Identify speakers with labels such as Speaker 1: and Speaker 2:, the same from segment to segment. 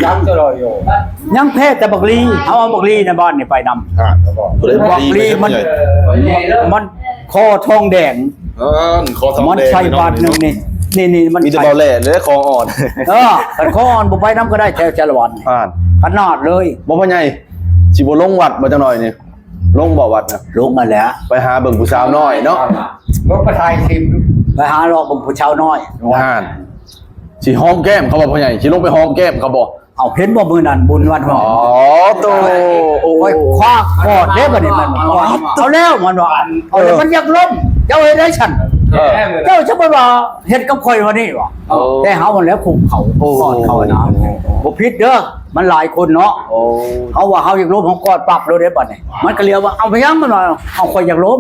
Speaker 1: ย้ำตลอดอยู่
Speaker 2: ยังแพ้แต่บักลีเอาบักลีในบ้านนี่ไปนำ
Speaker 1: เขาบอก
Speaker 2: บักลีมันคอทองแดง
Speaker 3: คอทอง
Speaker 2: มัน
Speaker 3: แดง
Speaker 2: ใส่บาทนึงนี่มัน
Speaker 3: มีแต่เบาแหล่เลยคออ่อน
Speaker 2: กันคออ่อนบ่ไปนำก็ได้แถวจรวัน
Speaker 3: อ่าน
Speaker 2: ขนาดเลย
Speaker 3: บ่พ่อใหญ่สิบ่ลงวัดบ่จังหน่อยนี่ลงบ่วัดนะ
Speaker 2: ลงมาแล้ว
Speaker 3: ไปหาเบิ่งผู้สาวน้อยเนาะ
Speaker 1: รถประทายคลิป
Speaker 2: ไปหาลอกบ่ผู้ชาวน้อย
Speaker 3: อ่านสิหอมแก้มเขาบ่พ่อใหญ่สิลงไปหอมแก้มเขาบ่
Speaker 2: เอาเห็นบ่มื้อนั้นบุญวัน
Speaker 3: อ๋อโตโอ้
Speaker 2: โอ้
Speaker 3: ย
Speaker 2: ยคว้ากอดเด้บัดนี้มันเอาแล้วมันว่าเอาแล้วมันอยากล้มเจ้าเฮ็ดได้ฉันเจ้าจะบ่ว่าเฮ็ดกับข่อยวันนี้วะแต่เฮามันแล้วคุมเขากอดเขานะบ่ผิดเด้อมันหลายคนเนาะ
Speaker 3: โอ้
Speaker 2: เขาว่าเขาอยากล้มเขากอดปรับเลยได้บัดนี้มันก็เรียกว่าเอาไปยังมันว่าเอาข่อยอยากล้ม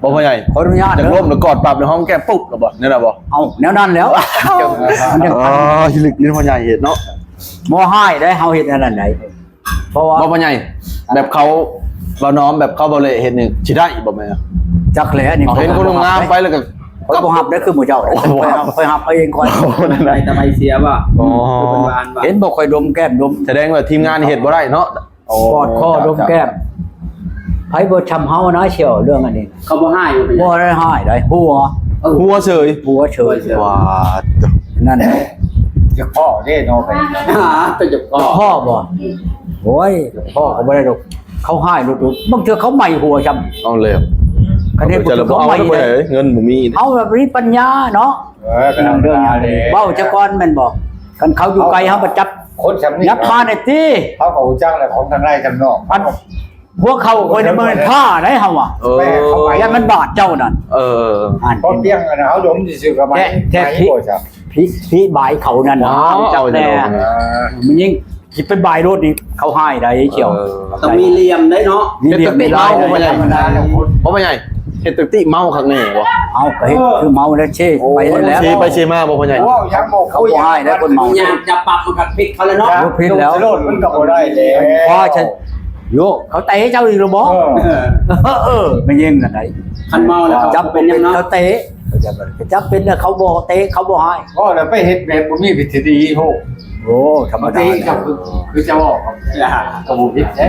Speaker 3: บ่พ่อใหญ่
Speaker 2: ขออนุญาต
Speaker 3: จะ
Speaker 2: เด้
Speaker 3: ล้
Speaker 2: อ
Speaker 3: มแล้วกอดปรับในห้องแก้มปุ๊บแล้วบ่นี่น่ะบ่
Speaker 2: เอาแนวนั้นแล้วมันยัง
Speaker 3: อ๋อฮิลึกนี่พ่อใหญ่เห็นเนาะ
Speaker 2: บ่ให้ได้เฮาเฮ็ดอันนั้นได้เพราะว่า
Speaker 3: บ่พ่อใหญ่แบบเขาบ่น้อมแบบเขาบ่เลยเฮ็ดนี่สิได้บ่แม่
Speaker 2: จักแหละนี่
Speaker 3: เอาเห็นคนงามไปแล้วก็
Speaker 2: ข่อยบ่ฮับได้คือหมู่เจ้าข่อยฮับเอาเองข่อย
Speaker 4: ไปทำไมเสียป่ะ
Speaker 3: อ๋อ
Speaker 4: เป็นวานป่ะ
Speaker 2: เห็นบอกคอยดมแก้มดม
Speaker 3: แสดงว่าทีมงานเฮ็ดบ่ได้เนาะ
Speaker 2: กอดคอดมแก้มไผบ่ทำเฮานะเชียวเรื่องอันนี้
Speaker 4: เขาบ่ให้อยู่เป็น
Speaker 2: บ่ได้หายได้หัว
Speaker 3: หัวเฉย
Speaker 2: หัวเฉย
Speaker 3: ว้า
Speaker 2: นั่นแหละ
Speaker 1: จะพ่อได้นอนไป
Speaker 4: หาเป็นจุกพ่อ
Speaker 2: พ่อบ่โอ้ยพ่อก็บ่ได้ดอกเขาหายลูกบางเทื่อเขาใหม่หัวจำ
Speaker 3: เอาเลย
Speaker 2: คันนี้
Speaker 3: จะระบบ
Speaker 2: เขา
Speaker 3: เอา
Speaker 2: ใหม่
Speaker 3: ไปเลยเงินบ่มี
Speaker 2: เอาแบบนี้ปัญญาเนาะ
Speaker 1: กำลัง
Speaker 2: เรื่อง
Speaker 1: เลย
Speaker 2: เว้าจักก่อนแม่นบ่กันเขาอยู่ไกลเฮาบ่จับ
Speaker 1: คนสำนี
Speaker 2: ยับมาได้ติ
Speaker 1: เขาเขาจ้างอะไรของทางไร่ทางนอก
Speaker 2: มันพวกเขาคอยในเมืองผ้าได้เฮาอ่ะ
Speaker 3: เออ
Speaker 2: ยันมันบาดเจ้านั่น
Speaker 3: เออ
Speaker 2: อ่าน
Speaker 1: เพราะเพียงนะเขาดมจะซื้อกับมันไม่โกรธจ้ะ
Speaker 2: พี่บายเขานั่น
Speaker 3: ว้าว
Speaker 2: จับแน่มันยิ่งคิดเป็นบายรถนี่เขาให้ได้เชียว
Speaker 4: ต้องมีเหลี่ยมได้เนาะ
Speaker 2: นี่เรียกไม่ได้
Speaker 3: เพราะว่าไงเฮ็ดตึกติเมาข้างในบ่
Speaker 2: เอาไปคือเมาแล้วเช่ไปแล้ว
Speaker 3: เชไปเชมาบ่พ่อใหญ่
Speaker 1: โอ้ยังบอก
Speaker 2: เขาให้ได้คนเมา
Speaker 4: อยากจะปรับมันกับพิษเขาแล้วเนาะ
Speaker 1: โลดมันก็บ่ได้เลย
Speaker 2: พอฉันโยเขาเตะเจ้าอีกหรือบ่ไม่ยิ่งนั่นไหน
Speaker 4: คันเมาแล้ว
Speaker 2: จับ
Speaker 4: เป็นยังเนาะ
Speaker 2: เขาเตะจับเป็นเขาบอกเตะเขาบอกให้
Speaker 1: ก็แล้วไปเฮ็ดแบบบ่มีพิธีดีโห
Speaker 2: โอ้ธรรม
Speaker 1: บาง
Speaker 2: ดา
Speaker 1: ทีก็คือจะบอกกับบ่ผิดแท้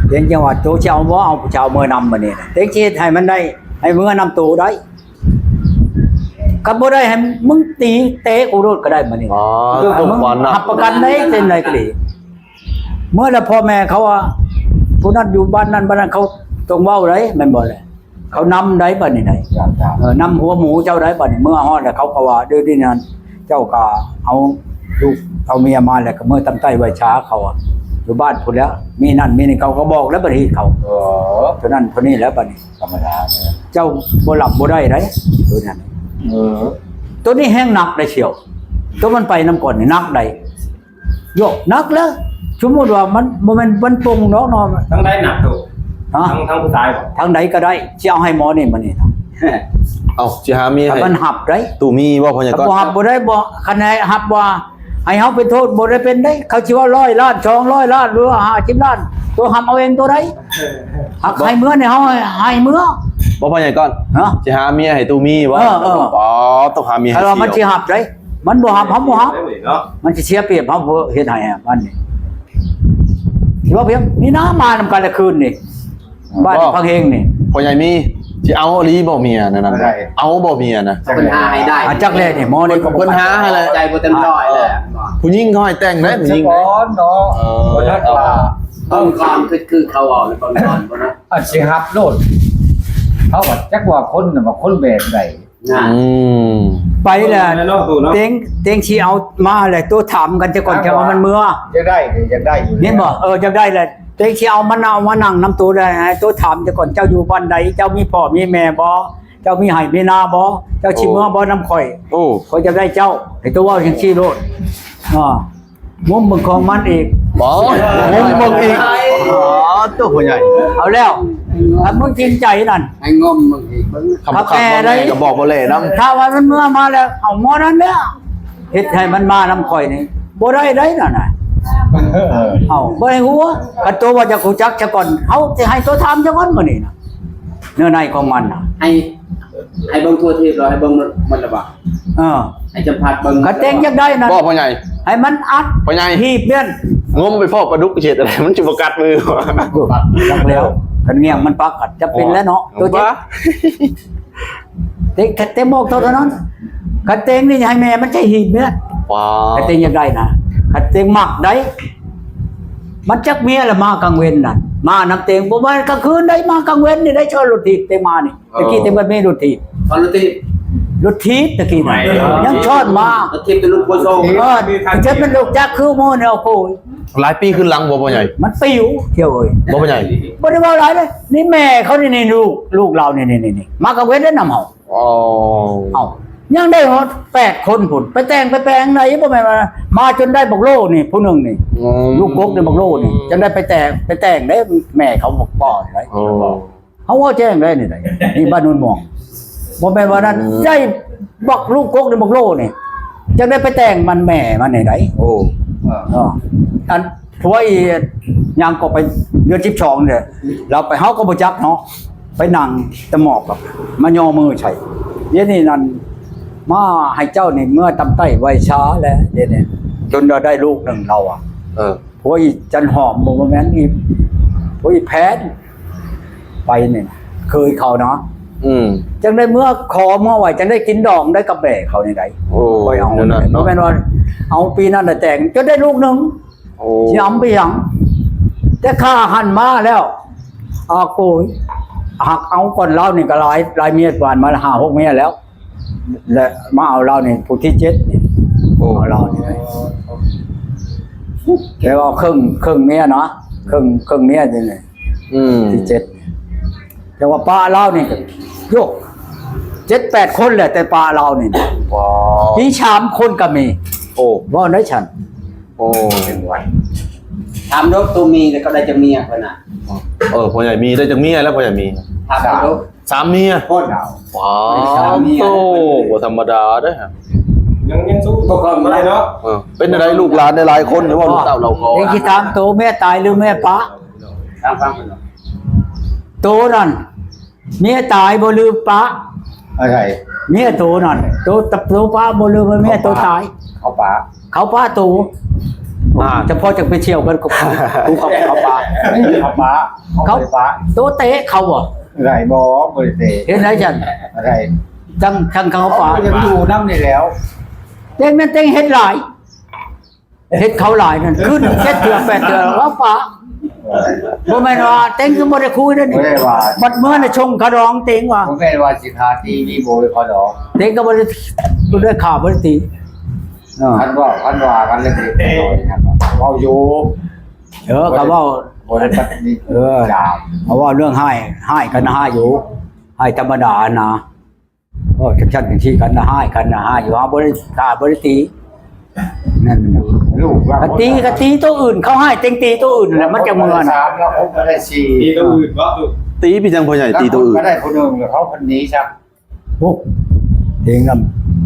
Speaker 2: เพียงจังหวัดโจเจ้าบ่เอาผู้ชาวเมื่อนำมาเนี่ยเต็งชีให้มันได้ให้เมื่อนำตัวได้ก็บ่ได้ให้มึงตีเตะกูโดดก็ได้มานี่
Speaker 3: อ๋อตกบอลนะ
Speaker 2: หับประกันได้เส้นไหนก็ดีเมื่อแล้วพ่อแม่เขาว่าผู้นั้นอยู่บ้านนั้นบ้านนั้นเขาต้องเว้าได้แม่นบ่เลยเขานำได้บัดนี้ได้นำหัวหมูเจ้าได้บัดนี้เมื่อฮอดแล้วเขาก็ว่าด้วยที่นั้นเจ้าก็เอาลูกเอาเมียมาแล้วก็เมื่อตำใต้ไว้ช้าเขาอ่ะอยู่บ้านพุ่นแล้วมีนั่นมีนี่เขาก็บอกแล้วบัดนี้เขาเท่านั้นเท่านี้แล้วบัดนี้
Speaker 1: ธรรมดา
Speaker 2: เจ้าบ่หลับบ่ได้ไดตัวนั้นตัวนี้แห้งหนักได้เชียวตัวมันไปน้ำก่อนนี่หนักได้โยกหนักแล้วสมมุติว่ามันบ่แม่นมันปรุงเนาะ
Speaker 4: ทั้งได้หนักถูก
Speaker 2: ฮะ
Speaker 4: ทั้งผู้ชายบ่
Speaker 2: ทางไหนก็ได้สิเอาให้หมอนี่มานี่นะ
Speaker 3: เอาสิหาเมีย
Speaker 2: ถ้า
Speaker 3: ให้
Speaker 2: มันหับได้
Speaker 3: ตู่มีบ่พ่อใหญ่
Speaker 2: ถ้า
Speaker 3: ก็
Speaker 2: บ่หับบ่ได้บ่คันไหนหับว่าให้เฮาเป็นโทษบ่ได้เป็นได้เขาสิว่า100 ล้าน200 ล้านหรือว่า50 ล้านตัวหับเอาเองตัวใดหักให้เมื่อนี่เฮาให้เมื่อ
Speaker 3: บ่พ่อใหญ่ก่อน
Speaker 2: ฮะ
Speaker 3: สิหาเมียให้ตู่มีบ่
Speaker 2: เออ
Speaker 3: อ๋อต้องหาเมียให้
Speaker 2: ถ้าว่ามันสิหับได้มันบ่หับเฮาบ่หับ
Speaker 4: เนาะ
Speaker 2: มันจะเสียเปรียบเขาเฮ็ดให้มันนี่ที่ว่าเพียงนี่น้ามานำกันละคืนนี่บ้านพังเฮงนี่
Speaker 3: พ่อใหญ่มีสิเอาลีบ่เมียนั่นน่ะเอาบ่เมียนะ
Speaker 4: ปัญหาให้ได้
Speaker 2: อาจักแลนี่หมอนี่ก็
Speaker 3: เพิ่นหาให้เลย
Speaker 4: ใจบ่เต็มร้อยเลย
Speaker 3: ผู้หญิงเขาให้แต่งได้ผู้หญิง
Speaker 1: ก้อนเนาะคนนั้นว่า
Speaker 4: ต้องก่อนคือเขาเอาแล้วก่อนบ่นะ
Speaker 1: อันสิฮับโลดเขาว่าจักว่าคนน่ะว่าคนแบบใด
Speaker 4: นะ
Speaker 3: อืม
Speaker 2: ไปแหละ
Speaker 4: เนาะตู่เนาะ
Speaker 2: เต็งสิเอามาแหละตัวถามกันจะก่อนจะเอามันเมื่อ
Speaker 1: จะได้จะได้อยู่
Speaker 2: เห็นบ่จะได้แหละเต็งสิเอามันเอามานั่งนำตัวได้ให้ตัวถามจะก่อนเจ้าอยู่บ้านใดเจ้ามีพ่อมีแม่บ่เจ้ามีไห้มีนาบ่เจ้าสิเมื่อบ่นำข่อย
Speaker 3: โอ้
Speaker 2: ข่อยจะได้เจ้าให้ตัวเว้าจังซี่โลดมุมมึงของมันอีก
Speaker 3: บ่งงมึงอีกอ๋อตัวพ่อใหญ่
Speaker 2: เอาแล้วถ้ามึงจริงใจนั่น
Speaker 4: ให้งมมึงอีกเบิ่ง
Speaker 3: คำบ่ได้ก็บอกบ่แลนำ
Speaker 2: ถ้าว่ามันเมื่อมาแล้วเอาหมอนั้นเนี่ยเฮ็ดให้มันมานำข่อยนี่บ่ได้ได้นั่นน่ะเอาบ่ให้หัวกันตัวว่าจะกูจักซะก่อนเฮาสิให้ตัวทำซะก่อนมื้อนี้น่ะเนื้อในของมันน่ะ
Speaker 4: ให้เบิ่งทั่วทีบเราให้เบิ่งมันละบ่
Speaker 2: เออ
Speaker 4: ไอ้จะพัดเบิ่ง
Speaker 2: กระเตงยังได้นะ
Speaker 3: บ่พ่อใหญ่
Speaker 2: ให้มันอัด
Speaker 3: พ่อใหญ่
Speaker 2: หีบเนี่ย
Speaker 3: งมไปพ่อปลาดุกเฉดอะไรมันจะประกัดมือวะ
Speaker 2: รักแล้วกันเงียงมันปักกัดจะเป็นแล้วเนาะตัวเจ็บ
Speaker 3: วะ
Speaker 2: เต็งเต็งบอกเท่านั้นกระเตงนี่ให้แม่มันใช่หีบเนี่ย
Speaker 3: ว้าก
Speaker 2: ระเตงยังได้นะกระเตงหมักได้มันจักเมียละมากลางเว้นน่ะมานำเตงบ่ว่ากลางคืนได้มากลางเว้นนี่ได้ชอบรถถีบเตงมานี่ตะกี้เตงมันไม่รถถีบ
Speaker 4: ตอนรถติด
Speaker 2: รถถีบตะกี้น่ะยังชอบมาร
Speaker 4: ถติดเป็นลูกโปโซ
Speaker 2: จะเป็นลูกจักคือโมเนี่ยโอ้โห
Speaker 3: หลายปีขึ้นหลังบ่พ่อใหญ่
Speaker 2: มันปิวเที่ยวเอ้ย
Speaker 3: บ่พ่อใหญ่
Speaker 2: บ่ได้ว่าหลายเลยนี่แม่เขานี่ลูกเรานี่มากลางเว้นได้นำเฮา
Speaker 3: อ๋อ
Speaker 2: เอายังได้ฮอด8คนพุ่นไปแต่งไปแปลงไหนบ่แม่นว่ามาจนได้บักโลนี่ผู้หนึงนี่ ลูกกกในบักโลนี่จนได้ไปแต่งได้แม่เขาบอกป้อนไว้
Speaker 3: โอ้
Speaker 2: เขาว่าแจ้งได้นี่ได้นี่บ้านนุ่นหมองบ่แม่นว่านั้นได้บักลูกกกในบักโลนี่จังได้ไปแต่งมันแม่มันนี่ได้
Speaker 3: โอ้
Speaker 2: อันผัวอียังก็ไปเดือน12เนี่ยเราไปเฮาก็บ่จักเนาะไปนั่งตะหมอบกับมาย่อมือใส่เดี๋ยวนี้นั่นมาให้เจ้านี่เมื่อตำไต้ไว้ช้าแล้วเดี๋ยวนี้จนเราได้ลูกหนึ่งเราอ่ะ
Speaker 3: เออ
Speaker 2: ผัวอีจันหอมบ่แม่นอีผัวอีแพนไปนี่เคยเขาเนาะ
Speaker 3: อืม
Speaker 2: จังได้เมื่อขอเมื่อไหวจังได้กินดองได้กับแบกเขานี่ได้
Speaker 3: โอ้
Speaker 2: ไปเอา
Speaker 3: นั่นน่ะ
Speaker 2: บ่
Speaker 3: เนาะ
Speaker 2: แม่นว่าเอาปีนั้นน่ะแต่งจนได้ลูกหนึง
Speaker 3: โอ้
Speaker 2: สิอำไปหยังแต่ข้าหันมาแล้วอาโกยหักเอาก่อนเรานี่ก็หลายเมียกว่ามา5-6เมียแล้ว และมาเอาเรานี่ผู้ที่7นี่
Speaker 3: โอ้
Speaker 2: เอาเรานี่เลยแต่ว่าครึ่งเมียเนาะครึ่งเมียนี่เลย
Speaker 3: อืม
Speaker 2: ที่7แต่ว่าป้าเรานี่ก็โยก7-8 คนแหละแต่ป้าเรานี่
Speaker 3: ว้าว
Speaker 2: มี3คนก็มี
Speaker 3: โอ้
Speaker 2: ว่าได้ฉัน
Speaker 3: โอ้
Speaker 4: ถามรถตัวมีแล้วก็ได้จะเมียเพิ่นน่ะ
Speaker 3: เออพ่อใหญ่มีได้จังเมียแล้วพ่อใหญ่มี
Speaker 4: ถามรถ
Speaker 3: 3เมีย
Speaker 4: โคตรเอา
Speaker 3: ว้า
Speaker 4: สาว เมีย
Speaker 3: โตบ่ธรรมดาเด้อฮะ
Speaker 5: ยังสู้ตกลงไม่ได้เนาะ
Speaker 3: เออเป็นอะไรลูกหลานได้หลายคนหรือว่าลูกเต้าเราก็
Speaker 2: เด็กที่ถามโตแม่ตายหรือแม่ป้า
Speaker 4: ตามฟังเพิ่นเนาะ
Speaker 2: โตนั่นเมียตายบ่ลืมป้า
Speaker 1: อะไร
Speaker 2: เมียโตนั่นโตตับโตป้าบ่ลืมว่าเมียโตตาย
Speaker 1: เขาป่า
Speaker 2: เขาป้าโตเฉพาะจะไปเที่ยวกันก็กูเขาป้า
Speaker 1: เขาป่าเขาไปป่า
Speaker 2: โตเตะเขาบ่
Speaker 1: อะไรบอบริเต
Speaker 2: เห็นไหมฉัน
Speaker 1: อะไร
Speaker 2: จังเขาป้า
Speaker 1: จะอยู่น้ำนี่แล้ว
Speaker 2: เต็งนั่นเต็งเฮ็ดหลายเฮ็ดเขาหลายนั่นขึ้น7เดือน8เดือนว่าป้าบ่แม่นว่าเต็งคือบ่ได้คุยนั่นนี่
Speaker 1: ไม่ได้ว่า
Speaker 2: บัดเมื่อน่ะชงขะร้องเต็งว่า
Speaker 1: ผมไม่ได้ว่าสิทาที่นี่โบยเขาดอก
Speaker 2: เต็งก็บ่ได้ข่าวบ่ได้ตี
Speaker 1: คันว่ากันเลยครับเราอยู่
Speaker 2: ก็เว้า
Speaker 1: บนปัตนี่ดาบ
Speaker 2: เอาว่าเรื่องให้กันนะให้อยู่ให้ธรรมดานะจังที่กันนะให้กันนะให้อยู่บ่ได้ข่าบ่ได้ตีนั่นน่ะ
Speaker 1: ลูก
Speaker 2: กะตีตัวอื่นเขาให้เต็งตีตัวอื่นแล้วมันจะมือน่ะ
Speaker 1: 3แล้วผมก็ได้4
Speaker 5: ตีตัวอื่นวะตุ
Speaker 3: ตีพี่จังพ่อใหญ่ตีตัวอื่น
Speaker 1: ก็ได้คนนึงเขาคนนี้ครับ
Speaker 2: โอ้เต็งน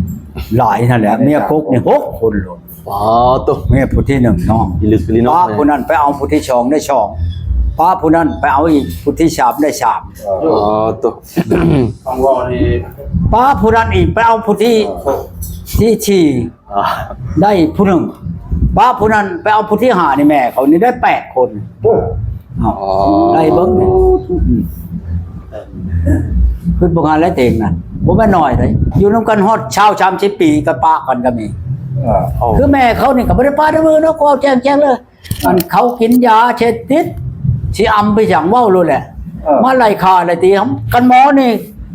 Speaker 2: ำหลายนั่นแหละเมียกกนี่6คนโลด
Speaker 3: ว้าวตัว
Speaker 2: เมียผู้ที่1น้อง
Speaker 3: อีลึกลีน้อ
Speaker 2: ป้าง ผู้นั้นไปเอาผู้ที่2ได้2ป้าผู้นั้นไปเอาอีกผู้ที่3ได้3
Speaker 3: อ๋อตัว
Speaker 4: ของวอนี่
Speaker 2: ป้าผู้นั้นอีกไปเอาผู้ที่4
Speaker 3: อ่า
Speaker 2: ได้ผู้หนึ่งป้าผู้นั้นไปเอาผู้ที่5นี่แม่เขานี่ได้8คนเอาได้เบิ่งนี่คือบ่งานแล้วเต็งน่ะบ่แม่นน้อยเลยอยู่นำกันฮอดชาว30ปีก็ป้ากันก็มี
Speaker 3: โอ้
Speaker 2: คือแม่เขานี่ก็บ่ได้ป้าในมือเนาะก็แจ้งเลยมันเขากินยาเช็ดติดสิอำไปอย่างเว้าโลดแหละมาไล่ฆ่าไล่ตีกันหมอนี่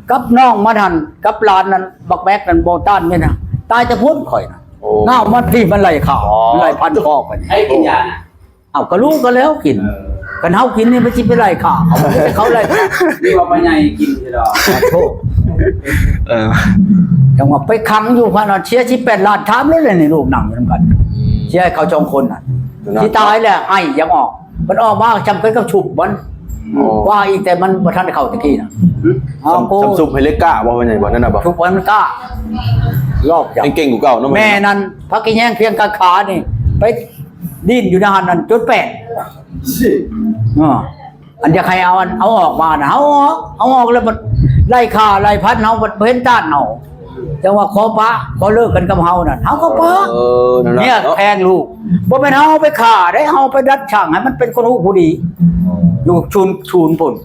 Speaker 2: กับน้องมันหั่นกับหลานนั้นบักแบกนั่นบ่ต้านแม่น่ะตายจะพ้นข่อยน่ะ
Speaker 3: โอ้
Speaker 2: เงามันที่มันไล่ข่าวมันไล่พันคอกไป
Speaker 4: ให้กินยาน่ะ
Speaker 2: เอาก็รู้กันแล้วกินกันเฮากินนี่มันสิไปไล่ข่าวเขาไล่ข่าว
Speaker 4: นี่ว่าปัญญากินใช่ดอก
Speaker 2: ขอโทษ
Speaker 3: เออ
Speaker 2: จังว่าไปขังอยู่พนันเชียร์18ล้านถามเลยนี่ลูกนั่งอยู่นำกันเชียร์ให้เขาจองคนน่ะที่ตายแล้วไอ้ยังออกมันออกมาจำเป็นกับฉุบมันว่าอีกแต่มันบ่ทันได้เข้าตะกี้น่ะเอากู
Speaker 3: ซัมซุงให้เล็กกล้าบ่พ่อใหญ่บ่นั่นน่ะบ่
Speaker 2: ฉุบไว้มันกล้ารอบอย่าง
Speaker 3: เก่งกูเก่าเนาะ
Speaker 2: แม่นั้นพักกินแย่งเพียงกาขานี่ไปดิ้นอยู่ในหันนั่นจุด8อันจะใครเอาออกมานะเอาออกแล้วมันไล่ข่าไล่พัดเอาเห็นต้านเอา จังว่าขอปะขอเลิกกันกับเฮานั่นเฮาก็ปะ
Speaker 3: นั่น
Speaker 2: เนี่ย
Speaker 3: เนาะ
Speaker 2: แทงลูกบ่แม่นเฮาไปฆ่าได้เฮาไปดัดช่างให้มันเป็นคนฮู้ผู้ดี อยู่ชูนพุ่น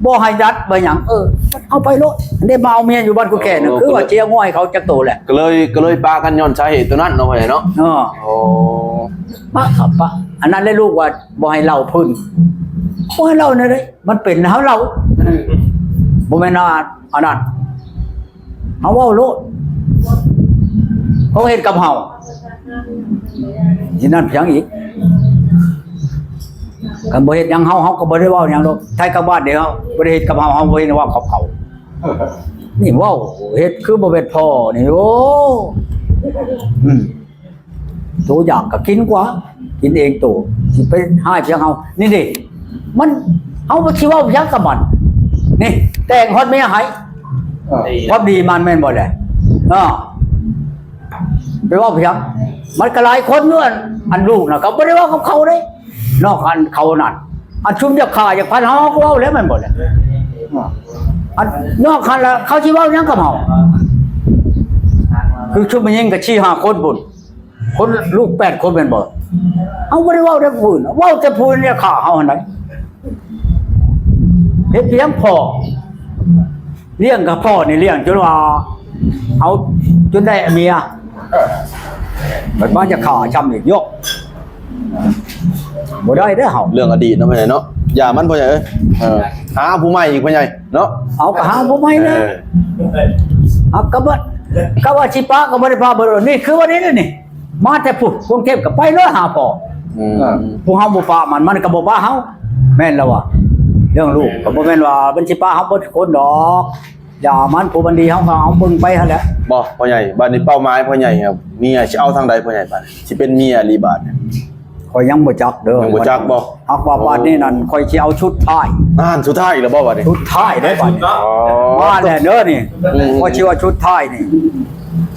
Speaker 2: บ่ให้ดัดบ่หยังเอาไปโลดได้มาเอาเมียอยู่บ้านกูแก่น่ะคือว่าเจียง่อยเขาจักโตแหละ
Speaker 3: ก็เลยปากันย้อนสาเหตุตัวนั้นเนาะพ่อใหญ่เนาะ โอ้
Speaker 2: ปะครับปะอันนั้นเลยลูกว่าบ่ให้เล่าพื้นบ่ให้เล่าเนี่ยเด้มันเป็นเฮาเล่าบ่แม่นอันนั้นเฮาเว้าโลดเขาเฮ็ดกับเฮาสินั่นเพียงอีกกันบ่เฮ็ดหยังเฮาก็บ่ได้เว้าหยังดอกไทยกับบ้านเด้เฮาบ่ได้เฮ็ดกับเฮาบ่เห็นว่าเขานี่เว้าเฮ็ดคือบ่เป็นพ่อนี่โอ้ตัวอยากก็กินกว่ากินเองตัวสิไปให้เพียงเฮานี่ดิมันเฮาบ่สิเว้าหยังกับมันนี่แต่งฮอดเมียให้พอดีมันแม่นบ่ได้ไปเว้าเพียงมันก็หลายคนอยู่อันลูกน่ะก็บ่ได้เว้ากับเขาเด้นอกอันเขานั่นอันชุมจะฆ่าอย่างพันเฮาก็เว้าแล้วแม่นบ่ได้อันนอกคันละเขาสิเว้าหยังกับเฮาคือชุมมันยิงก็ชี้5คนบุญคนลูก8คนแม่นบ่เอาบ่ได้เว้าแต่ผู้อื่นเว้าแต่ผู้อื่นเนี่ยฆ่าเฮาหั่นน่ะเฮ็ดเพียงพ่อเลี้ยงกับพ่อนี่เลี้ยงจนว่าเอาจนได้เมียบัดมาจะฆ่าช้ำอีกยกบ่ได้เด้อเฮา
Speaker 3: เรื่องอดีตเนาะพ่อใหญ่เนาะอย่ามันพ่อใหญ่หาผู้ใหม่อีกพ่อใหญ่เนาะ
Speaker 2: เอาก็หาบ่ไม่นะเอาก็ว่าสิปาก็บ่ได้พาเบ่นี่คือว่านี่นี่มาแต่พุทธกรุงเทพก็ไปเลยหาพ่อผู้เฮาบ่ปามันก็บ่ปาเฮาแม่นแล้วว่ะเรื่องลูกก็บ่แม่นว่ามันสิปาเฮาเบิดคนดอกอย่ามันผู้บันดีเฮาก็เอาเบิ่งไปหั่นแหละ
Speaker 3: บ่พ่อใหญ่บัดนี้เป้าหมายพ่อใหญ่ครับเมียสิเอาทางใดพ่อใหญ่บัดสิเป็นเมียหรือบาดเนี่ย
Speaker 2: ข่อยยังบ่จักเด้อ
Speaker 3: ยังบ่จักบ่
Speaker 2: ฮักว่าบาดนี้นั่นข่อยสิเอาชุดท้าย
Speaker 3: สุดท้ายอีกแล้วบ่บัดนี้
Speaker 2: ชุดท้ายได้บัดนี้
Speaker 3: อ๋อ
Speaker 2: มาแล้วเด้อนี่ข่อยสิว่าชุดท้ายนี่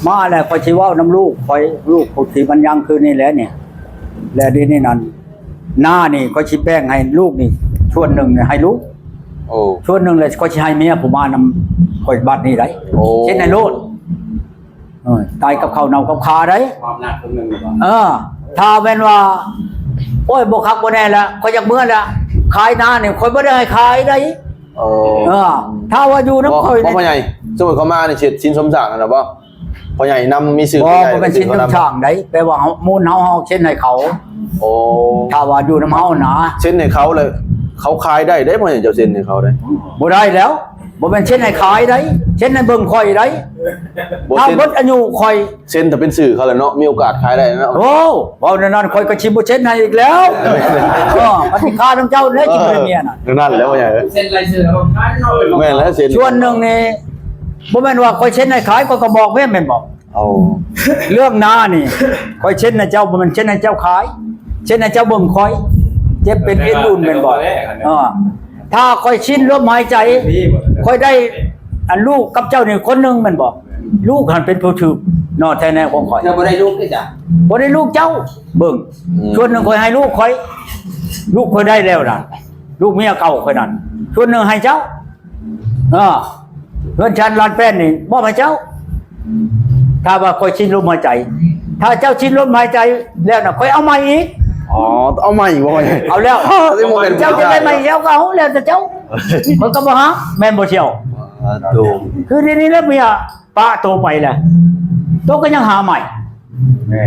Speaker 2: มาแล้วข่อยสิเว้านำลูกข่อยลูกผู้ที่มันยังคือนี่แหละเนี่ยแล้วดีนี่นั่นหน้านี่ข่อยสิแป้งให้ลูกนี่ส่วนหนึ่งเนี่ยให้ลูก
Speaker 3: โอ้
Speaker 2: ส่วนหนึ่งเลยข่อยสิให้เมียผู้มานำข่อยบัดนี้ได้
Speaker 3: โอ้
Speaker 2: เช่นในโลดตายกับข้าวเน่ากับคาได้
Speaker 4: ความหนักคนหนึ่งหรือเปล่า
Speaker 2: ถ้าเป็นว่าโอ้ยบ่คักบ่แน่ละข่อยอยากเมื่อละขายหน้านี่ข่อยบ่ได้ให้ขายได้
Speaker 3: โอ้
Speaker 2: ถ้าว่าอยู่น้ำข่อย
Speaker 3: พ่อใหญ่สมมุติเขามานี่เฮ็ดสินสมศักดิ์นั่นน่ะบ่พ่อใหญ่นำมีสื่อ
Speaker 2: บ่
Speaker 3: พ่อใหญ่
Speaker 2: เป็นชิ้นน้ำช่างได้แปลว่าเฮามูลเฮาเช่นให้เขา
Speaker 3: โอ้
Speaker 2: ถ้าว่าอยู่น้ำเฮาหนา
Speaker 3: เส้นให้เขาเลยเขาขายได้พ่อใหญ่เจ้าเส้นให้เขาได้
Speaker 2: บ่ได้แล้วบ่เป็นเช่นให้ขายได้เช่นให้เบิ่งข่อยได้
Speaker 3: บ่
Speaker 2: ถ้า
Speaker 3: เส้น
Speaker 2: เบิดอายุข่อย
Speaker 3: เส้นแต่เป็นสื่อเขาแหละเนาะมีโอกาสขายได้เนาะ
Speaker 2: โอ้เว้านั่นข่อยก็สิบ่เช่นให้อีกแล้วมันสิค่าน้ำเจ้าแล้วจิเป็นเมียน่ะ
Speaker 3: นั่นแหล้วพ่อใหญ่
Speaker 4: เส้นลายเสือเราค้านเราเป็น
Speaker 3: แม่นแล้วเส้น
Speaker 2: ส่วนหนึ่งนี่บ่แม่นว่าข่อยเช่นให้ขายก็บอกแม่นบอก
Speaker 3: เอา
Speaker 2: เรื่องหน้านี่ข่อยเช่นให้เจ้าบ่แม่นเช่นให้เจ้าขาย เช่นให้เจ้าเบิ่งข่อยเจ็บเป็นเอ็นอุ่นแม่นบอกถ้าข่อยชินลมหายใจข่อยได้อันลูกกับเจ้านี่คนหนึงแม่นบอกลูกหันเป็นผู้ถูกนอแท้แน่ของข่อย
Speaker 4: เธอบ่ได้ลูกด้วยจ้ะ
Speaker 2: บ่ได้ลูกเจ้าเบิ่งส่วนหนึงข่อยให้ลูกข่อยลูกข่อยได้แล้วนั่นลูกเมียเก่าข่อยนั่นส่วนหนึงให้เจ้าเพื่อนฉันลานแป้นนี่มอบให้เจ้า ถ้าว่าข่อยชินลมหายใจ ถ้าเจ้าชินลมหายใจแล้วน่ะข่อยเอาใหม่อีก
Speaker 3: อ๋อเอาใหม่บ่พ่อใหญ่
Speaker 2: เอาแล้ว
Speaker 3: สิบ่เป็น
Speaker 2: เจ้าจะได้ใหม่เจ้าก็เอาแล้วแต่เจ้ามันก็บ่ฮะแม่นบ่เชียว
Speaker 3: ดู
Speaker 2: คือทีนี้แล้วเมียป้าโตไปแหละโตก็ยังหาใหม่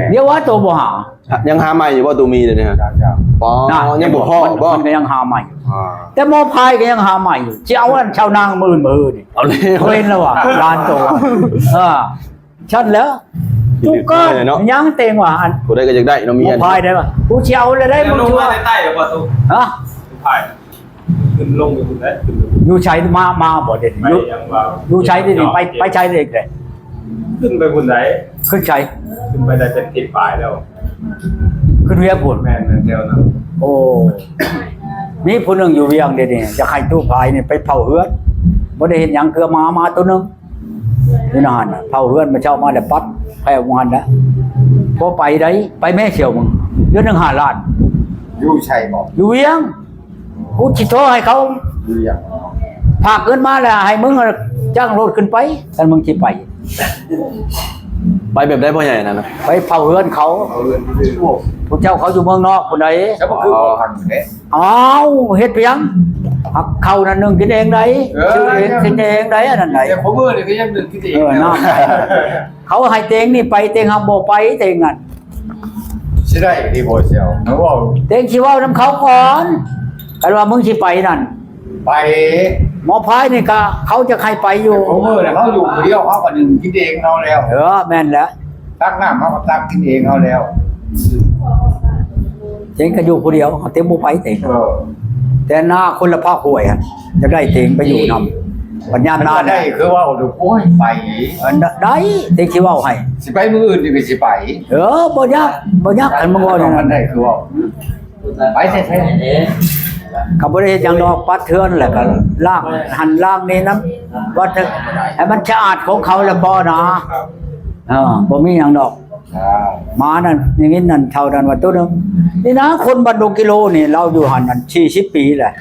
Speaker 2: เดี๋ยวว่าโตบ่หา
Speaker 3: ยังหาใหม่อยู่บ่ตูมีเดี๋ยวนี้ฮะอ๋อยังบ่พอบ่
Speaker 2: มันก็ยังหาใหม่ แต่หมอพายก็ยังหาใหม่อยู่สิเอาอันชาวนางมือนี่
Speaker 3: เอาเลย
Speaker 2: เว้นแล้วว่ะล้านตัวฉันแล้วทุกก้อนยังเต็งว่ะอัน
Speaker 3: ผู้ใดก็อยากได้เนาะมี
Speaker 2: หมอ
Speaker 3: อัน
Speaker 2: พายได้ป่ะกูสิเอาเลยได้
Speaker 5: ได้
Speaker 2: มึ
Speaker 5: มึ
Speaker 2: ง
Speaker 5: ง
Speaker 2: ชัว
Speaker 5: มาใต้หรือเปล่าตุ๊ก
Speaker 2: ฮะ
Speaker 5: ผ่านขึ้นลงไปคุณได้ขึ้นลง
Speaker 2: อยู่ใช้มาบ่เด็ด
Speaker 5: ไปยังว่า
Speaker 2: อยู่ใช้ได้นี่ไปใช้เด็กเลย
Speaker 5: ขึ้นไปคุณได้
Speaker 2: ขึ้นใช้
Speaker 5: ขึ้นไปได้เป็นติดปลายแล้ว
Speaker 2: ขึ้นเวียงพุ่น
Speaker 5: แม่นเดียวนะ
Speaker 2: โอ้มีผู้หนึงอยู่เวียงเด็ดนี่จะให้ตู้พายนี่ไปเผาเฮือนบ่ได้เห็นหยังคือมาตัวนึงนี่นานน่ะเผาเฮือนมาเช่ามาแล้วปัดแพ้วานแล้วพอไปได้ไปแม่เสี่ยวมึงเดือนหนึง5 ล้าน
Speaker 1: อยู่ชัยบอก
Speaker 2: อยู่เวียงกูสิโทรให้เขา
Speaker 1: อยู่อย่าง
Speaker 2: พากเงินมาแล้วให้มึงจ้างรถขึ้นไปกันมึงสิไป
Speaker 3: ไปแบบได้พ่อใหญ่นั่นนะ
Speaker 2: ไปเผาเฮือนเขา
Speaker 1: เอาเรื่องที่โอ้
Speaker 2: ผู้เจ้าเขาอยู่เมืองนอกคนใด
Speaker 1: แล้วก็คือบ่คันเด้
Speaker 2: อ้าวเฮ็ดเพียงหักเขานั่นนึงกินเองได้ชื่อเองกินเองได้อันนั้นไหน
Speaker 1: แต่ผมมือนี่ก็ยังนึกคิดเอง
Speaker 2: น้ำเขาให้เตงนี่ไปเตงหำบ่ไปเตงนั่น
Speaker 1: สิได้ที่บ่เสียวเพราะว่า
Speaker 2: เตงสิเว้านำเขาก่อนกันว่ามึงสิไปนั่น
Speaker 1: ไป
Speaker 2: หมอพายนี่ก็เขาจะให้ไปอยู่
Speaker 1: ผมมือเนี่ยเขาอยู่คนเดียวเขาก็นึงคิดเองเขาแล้ว
Speaker 2: แม่นแล้ว
Speaker 1: ตักน้ำเขาก็ตักกินเองเขาแล้ว
Speaker 2: เตงก็อยู่ผู้เดียวเขาเตงบ่ไปเตง แต่หน้าคนละภาคห่วยอะจะได้เตงไปอยู่นำปัญญา
Speaker 1: มัน
Speaker 2: นา
Speaker 1: ได้คือว่าโอ้ยไป
Speaker 2: ได้เตงสิเว้าให้
Speaker 1: สิไปมืออื่นนี่ก็สิไป
Speaker 2: บ่ยากคันมึงว่า
Speaker 1: มั
Speaker 2: นั่น
Speaker 1: นได้คือว่าไปแท้
Speaker 2: ก็บ่ได้เฮ็ดหยังดอกปัดเทือนแหละก็ล้างหันล้างนี่น้ำว่าให้มันสะอาดของเขาแล้วพอนะบ่มีหยังดอก
Speaker 1: ๆ
Speaker 2: หมานั่นอย่างนี้นั่นเท่านั้นว่าตัวหนึงนี่นะคนบันดงกิโลนี่เราอยู่หันนั่น40 ปีแหละ